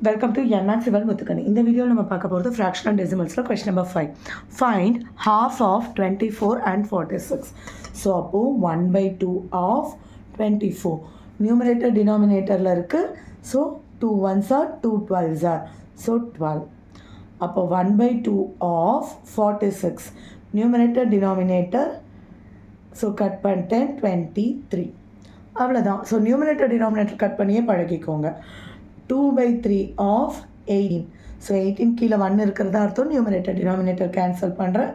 Welcome to NMAX Civil Muthukani. In the video, we will talk about the fraction and decimals. Question number 5. Find half of 24 and 46. So, 1 by 2 of 24. Numerator, denominator. So, 2 ones are 2 12s are. So, 12. 1 by 2 of 46. Numerator, denominator. So, cut pan 10, 23. So, numerator, denominator cut பண்ணியே பழகிக்கோங்க. 2 by 3 of 18. So 18 கீழே 1 இருக்கிறதா அர்த்தம். Numerator denominator cancel பண்ணுறேன்.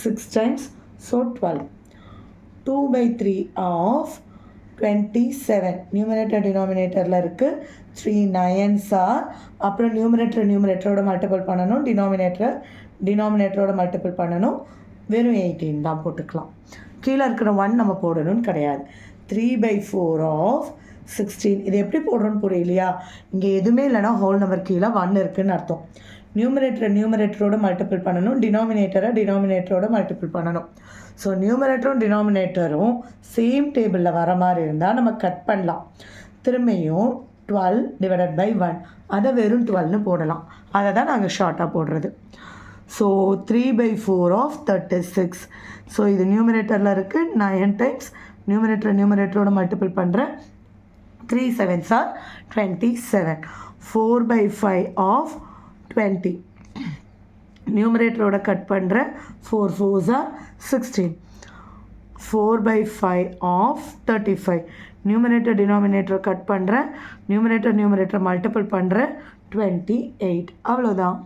6 times. So 12. 2 by 3 of 27. Numerator டினாமினேட்டரில் இருக்குது. 3 9s are. அப்புறம் நியூமரேட்டரோட multiple பண்ணணும். டினாமினேட்டரோட multiple பண்ணணும். வெறும் 18 தான் போட்டுக்கலாம். கீழே இருக்கிற 1 நம்ம போடணும்னு கிடையாது. 3 by 4 of 16. இது எப்படி போடுறோன்னு புரியலையா? இங்கே எதுவுமே இல்லைனா ஹோல் நம்பர் கீழே 1 இருக்குதுன்னு அர்த்தம். நியூமரேட்டரோட மல்டிபிள் பண்ணணும். டினாமினேட்டரோட மல்டிபிள் பண்ணணும். ஸோ நியூமரேட்டரும் டினாமினேட்டரும் சேம் டேபிளில் வர மாதிரி இருந்தால் நம்ம கட் பண்ணலாம். திரும்பியும் 12 divided by 1 அதை வெறும் 12ன்னு போடலாம். அதை தான் நாங்கள் ஷார்ட்டாக போடுறது. So 3 by 4 of 36. ஸோ இது நியூமரேட்டரில் இருக்குது. 9 times. நியூமரேட்டரோட மல்டிபிள் பண்ணுறேன். 3 7s are 27. 4 by 5 of 20. நியூமரேட்டரோட cut பண்ணுறேன். 4 4s are 16. 4 by 5 of 35. Numerator டினாமினேட்டரை cut பண்ணுறேன். நியூமரேட்டர் மல்டிபிள் பண்ணுறேன். 28. அவ்வளோதான்.